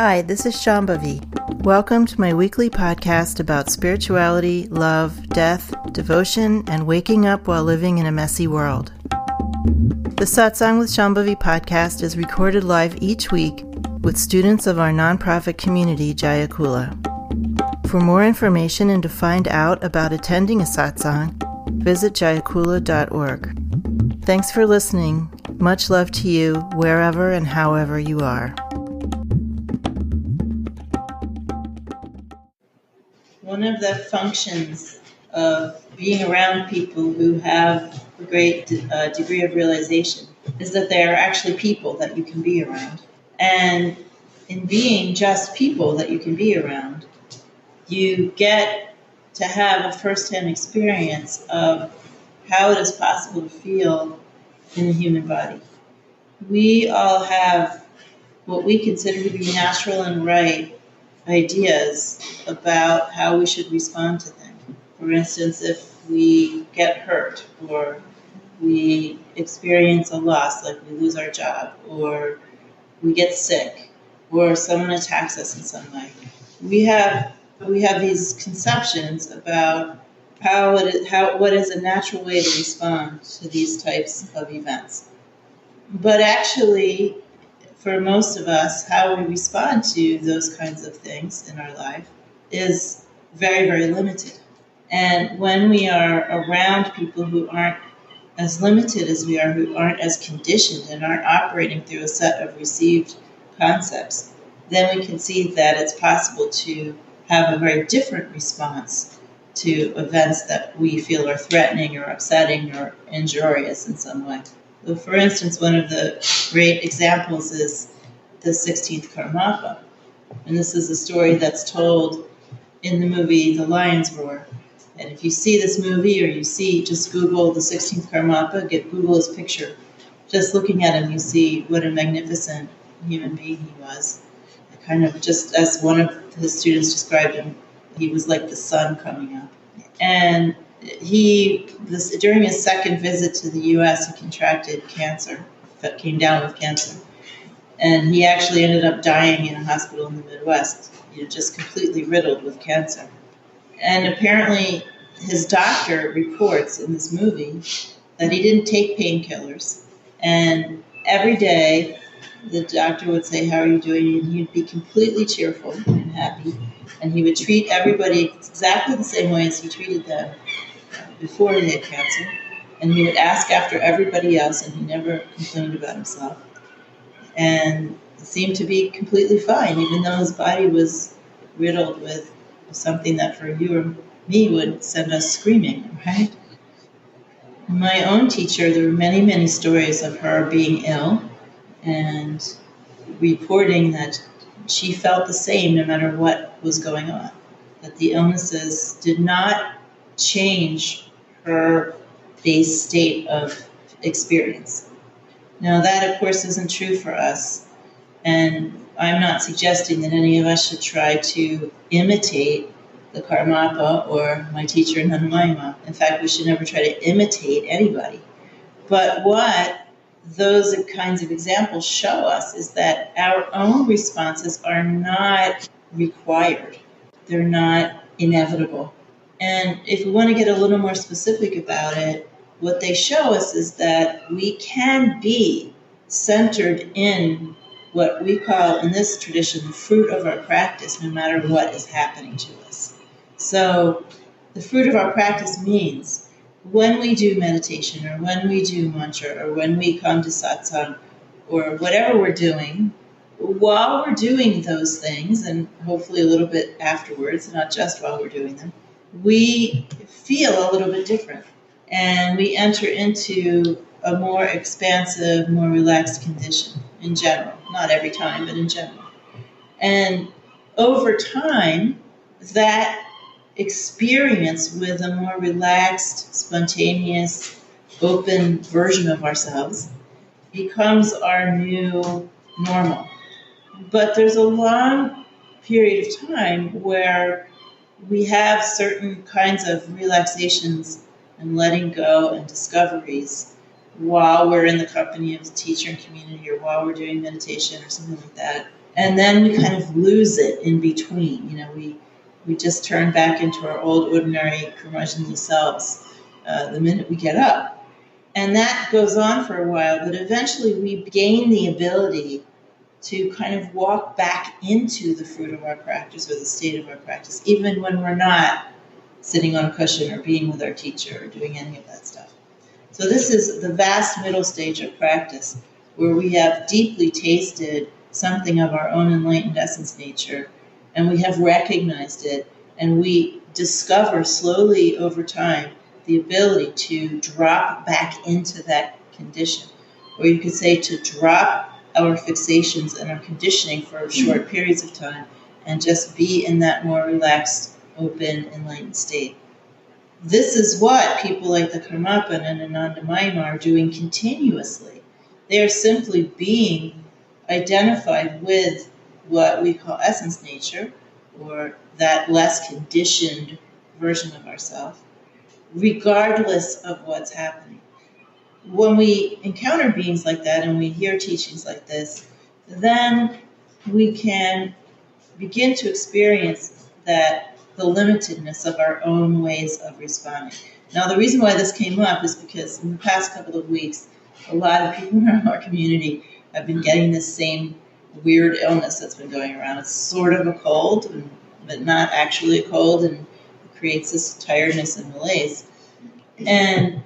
Hi, this is Shambhavi. Welcome to my weekly podcast about spirituality, love, death, devotion, and waking up while living in a messy world. The Satsang with Shambhavi podcast is recorded live each week with students of our nonprofit community, Jayakula. For more information and to find out about attending a satsang, visit jayakula.org. Thanks for listening. Much love to you, wherever and however you are. One of the functions of being around people who have a great degree of realization is that they are actually people that you can be around. And in being just people that you can be around, you get to have a first-hand experience of how it is possible to feel in the human body. We all have what we consider to be natural and right ideas about how we should respond to things. For instance, if we get hurt or we experience a loss, like we lose our job, or we get sick, or someone attacks us in some way, we have these conceptions about what is a natural way to respond to these types of events. But actually, for most of us, how we respond to those kinds of things in our life is very, very limited. And when we are around people who aren't as limited as we are, who aren't as conditioned and aren't operating through a set of received concepts, then we can see that it's possible to have a very different response to events that we feel are threatening or upsetting or injurious in some way. So for instance, one of the great examples is the 16th Karmapa. And this is a story that's told in the movie The Lion's Roar. And if you see this movie, or just Google the 16th Karmapa, Google his picture. Just looking at him, you see what a magnificent human being he was. Kind of just as one of his students described him, he was like the sun coming up. And during his second visit to the U.S., he contracted cancer, came down with cancer. And he actually ended up dying in a hospital in the Midwest, just completely riddled with cancer. And apparently his doctor reports in this movie that he didn't take painkillers. And every day the doctor would say, "How are you doing?" And he'd be completely cheerful and happy. And he would treat everybody exactly the same way as he treated them before he had cancer. And he would ask after everybody else, and he never complained about himself. And seemed to be completely fine, even though his body was riddled with something that for you or me would send us screaming, right? My own teacher, there were many, many stories of her being ill and reporting that she felt the same no matter what was going on, that the illnesses did not change her base state of experience. Now that, of course, isn't true for us, and I'm not suggesting that any of us should try to imitate the Karmapa or my teacher Hanumayama. In fact, we should never try to imitate anybody. But what those kinds of examples show us is that our own responses are not required. They're not inevitable. And if we want to get a little more specific about it, what they show us is that we can be centered in what we call, in this tradition, the fruit of our practice, no matter what is happening to us. So the fruit of our practice means when we do meditation, or when we do mantra, or when we come to satsang, or whatever we're doing, while we're doing those things, and hopefully a little bit afterwards, not just while we're doing them, we feel a little bit different. And we enter into a more expansive, more relaxed condition in general. Not every time, but in general. And over time, that experience with a more relaxed, spontaneous, open version of ourselves becomes our new normal. But there's a long period of time where we have certain kinds of relaxations and letting go and discoveries while we're in the company of the teacher and community, or while we're doing meditation or something like that. And then we kind of lose it in between. We just turn back into our old, ordinary, curmudgeonly selves the minute we get up. And that goes on for a while, but eventually we gain the ability to kind of walk back into the fruit of our practice or the state of our practice, even when we're not sitting on a cushion or being with our teacher or doing any of that stuff. So this is the vast middle stage of practice, where we have deeply tasted something of our own enlightened essence nature, and we have recognized it, and we discover slowly over time the ability to drop back into that condition, or you could say to drop our fixations and our conditioning for short periods of time and just be in that more relaxed, open, enlightened state. This is what people like the Karmapa and Ananda Mayama are doing continuously. They are simply being identified with what we call essence nature, or that less conditioned version of ourselves, regardless of what's happening. When we encounter beings like that and we hear teachings like this, then we can begin to experience that the limitedness of our own ways of responding. Now, the reason why this came up is because in the past couple of weeks, a lot of people in our community have been getting this same weird illness that's been going around. It's sort of a cold, but not actually a cold, and it creates this tiredness and malaise. And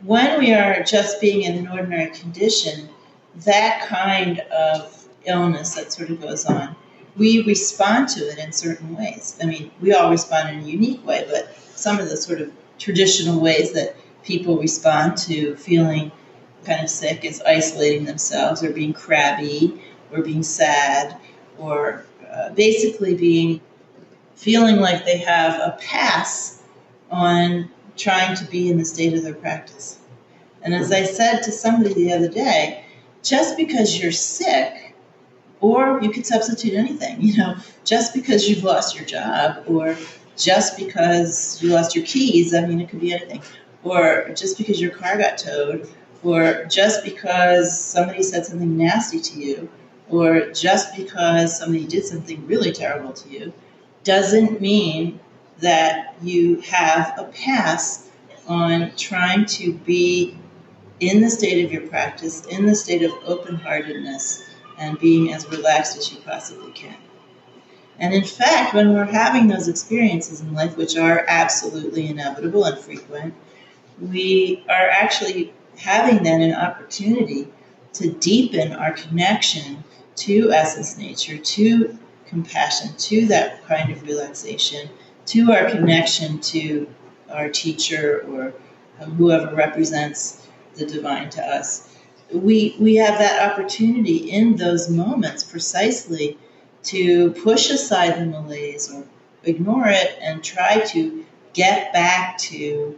when we are just being in an ordinary condition, that kind of illness that sort of goes on, we respond to it in certain ways. I mean, we all respond in a unique way, but some of the sort of traditional ways that people respond to feeling kind of sick is isolating themselves, or being crabby, or being sad, or basically feeling like they have a pass on trying to be in the state of their practice. And as I said to somebody the other day, just because you're sick, or you could substitute anything, just because you've lost your job, or just because you lost your keys, I mean, it could be anything, or just because your car got towed, or just because somebody said something nasty to you, or just because somebody did something really terrible to you, doesn't mean that you have a pass on trying to be in the state of your practice, in the state of open-heartedness, and being as relaxed as you possibly can. And in fact, when we're having those experiences in life, which are absolutely inevitable and frequent, we are actually having then an opportunity to deepen our connection to essence nature, to compassion, to that kind of relaxation, to our connection to our teacher or whoever represents the divine to us. We have that opportunity in those moments precisely to push aside the malaise or ignore it and try to get back to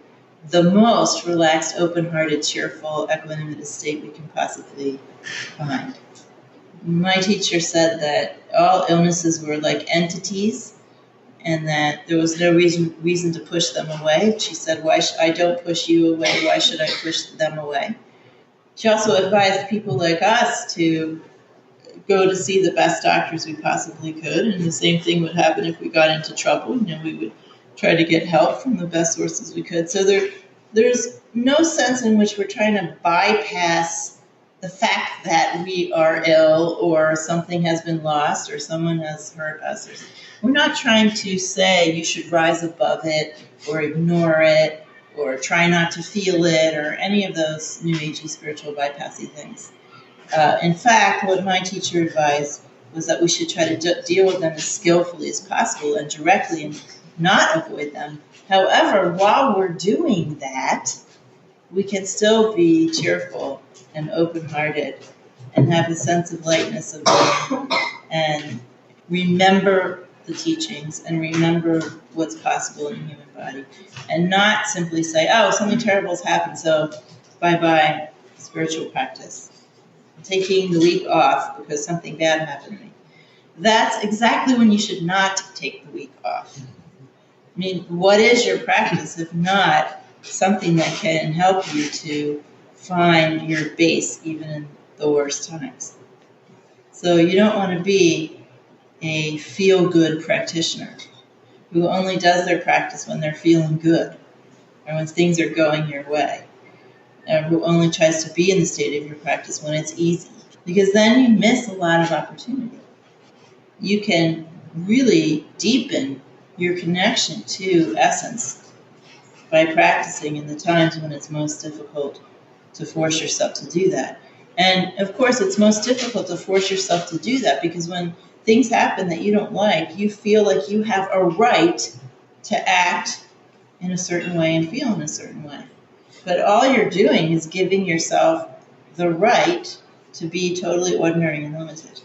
the most relaxed, open-hearted, cheerful, equanimous state we can possibly find. My teacher said that all illnesses were like entities and that there was no reason to push them away. She said, I don't push you away, why should I push them away? She also advised people like us to go to see the best doctors we possibly could, and the same thing would happen if we got into trouble. We would try to get help from the best sources we could. So there's no sense in which we're trying to bypass the fact that we are ill or something has been lost or someone has hurt us. We're not trying to say you should rise above it or ignore it or try not to feel it or any of those New Agey spiritual bypassy things. In fact, what my teacher advised was that we should try to deal with them as skillfully as possible and directly and not avoid them. However, while we're doing that, we can still be cheerful and open-hearted and have a sense of lightness of being and remember the teachings and remember what's possible in the human body and not simply say, oh, something terrible has happened, so bye-bye spiritual practice. I'm taking the week off because something bad happened to me. That's exactly when you should not take the week off. I mean, what is your practice if not something that can help you to find your base even in the worst times? So you don't want to be a feel-good practitioner who only does their practice when they're feeling good or when things are going your way, or who only tries to be in the state of your practice when it's easy. Because then you miss a lot of opportunity. You can really deepen your connection to essence by practicing in the times when it's most difficult to force yourself to do that. And of course, it's most difficult to force yourself to do that because when things happen that you don't like, you feel like you have a right to act in a certain way and feel in a certain way. But all you're doing is giving yourself the right to be totally ordinary and limited.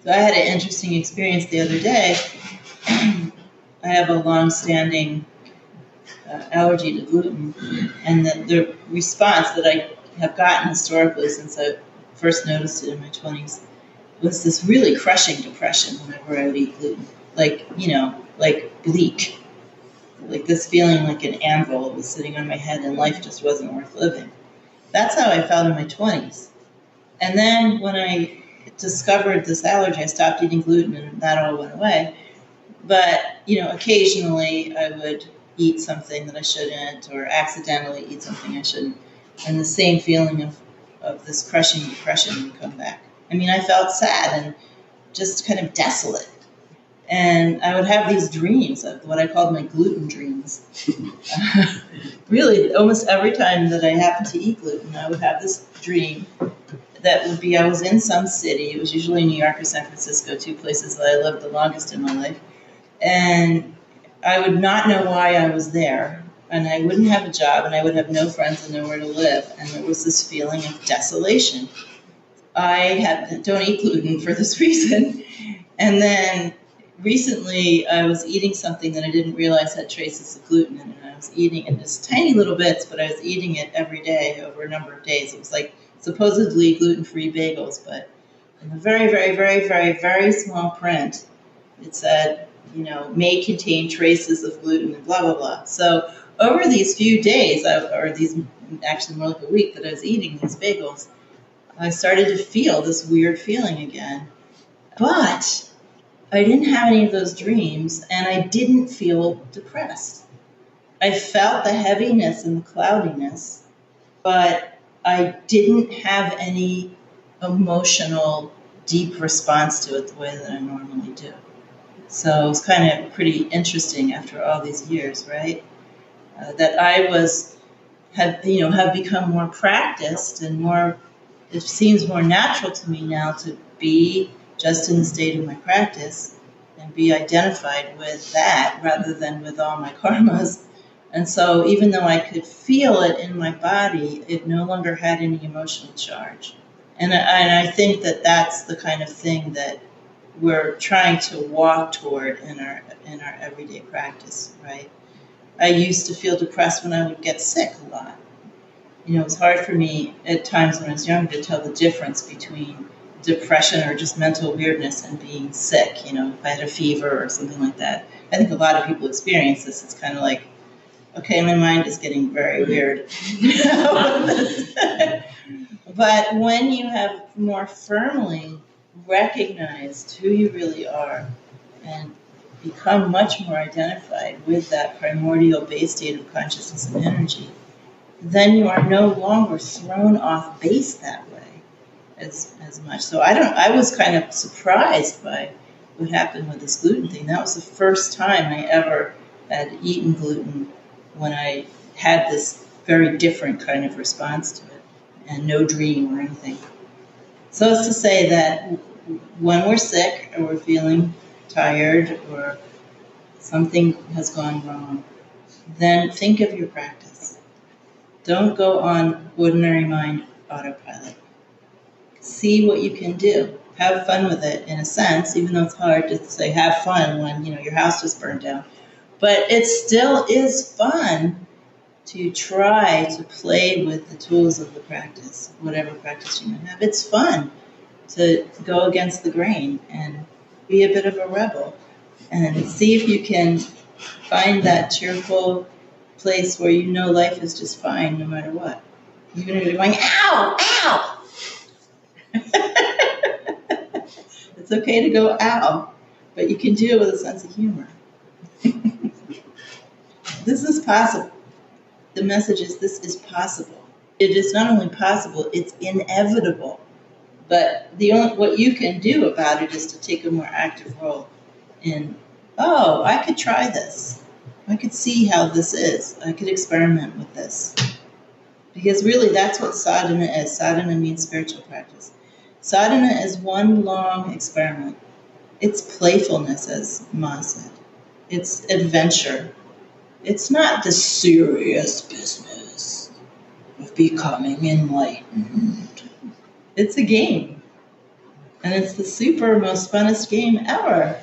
So I had an interesting experience the other day. I have a long-standing allergy to gluten, and the response that I have gotten historically since I first noticed it in my 20s was this really crushing depression whenever I would eat gluten. Like bleak. Like this feeling like an anvil was sitting on my head and life just wasn't worth living. That's how I felt in my 20s. And then when I discovered this allergy, I stopped eating gluten and that all went away. But, occasionally I would eat something that I shouldn't or accidentally eat something I shouldn't. And the same feeling of this crushing depression would come back. I mean, I felt sad and just kind of desolate. And I would have these dreams of what I called my gluten dreams. Really, almost every time that I happened to eat gluten, I would have this dream that would be I was in some city. It was usually New York or San Francisco, two places that I lived the longest in my life. And I would not know why I was there. And I wouldn't have a job, and I would have no friends and nowhere to live. And there was this feeling of desolation. I don't eat gluten for this reason. And then recently, I was eating something that I didn't realize had traces of gluten in it. I was eating in just tiny little bits, but I was eating it every day over a number of days. It was like supposedly gluten-free bagels, but in the very, very, very, very, very small print, it said, may contain traces of gluten and blah, blah, blah. So over these few days, actually more like a week that I was eating these bagels, I started to feel this weird feeling again. But I didn't have any of those dreams, and I didn't feel depressed. I felt the heaviness and the cloudiness, but I didn't have any emotional, deep response to it the way that I normally do. So it was kind of pretty interesting after all these years, right? That I have become more practiced and more. It seems more natural to me now to be just in the state of my practice and be identified with that rather than with all my karmas. And so even though I could feel it in my body, it no longer had any emotional charge. And I think that that's the kind of thing that we're trying to walk toward in our everyday practice, right? I used to feel depressed when I would get sick a lot. It was hard for me at times when I was younger to tell the difference between depression or just mental weirdness and being sick. If I had a fever or something like that. I think a lot of people experience this. It's kind of like, okay, my mind is getting very weird. But when you have more firmly recognized who you really are and become much more identified with that primordial base state of consciousness and energy, then you are no longer thrown off base that way as much. So I was kind of surprised by what happened with this gluten thing. That was the first time I ever had eaten gluten when I had this very different kind of response to it and no dream or anything. So it's to say that when we're sick or we're feeling tired or something has gone wrong, then think of your practice. Don't go on ordinary mind autopilot. See what you can do. Have fun with it, in a sense, even though it's hard to say have fun when your house just burned down. But it still is fun to try to play with the tools of the practice, whatever practice you might have. It's fun to go against the grain and be a bit of a rebel and see if you can find that cheerful place where life is just fine no matter what. Even if you're going, ow, ow! It's okay to go, ow, but you can do it with a sense of humor. This is possible. The message is this is possible. It is not only possible, it's inevitable. But what you can do about it is to take a more active role in, oh, I could try this. I could see how this is. I could experiment with this. Because really that's what sadhana is. Sadhana means spiritual practice. Sadhana is one long experiment. It's playfulness, as Ma said. It's adventure. It's not the serious business of becoming enlightened. It's a game. And it's the super most funnest game ever.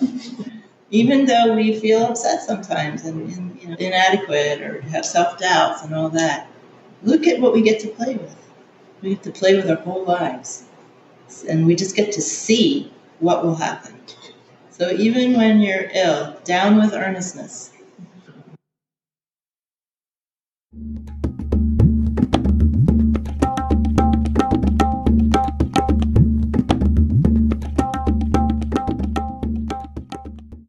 Even though we feel upset sometimes and inadequate or have self-doubts and all that, look at what we get to play with. We get to play with our whole lives. And we just get to see what will happen. So even when you're ill, down with earnestness.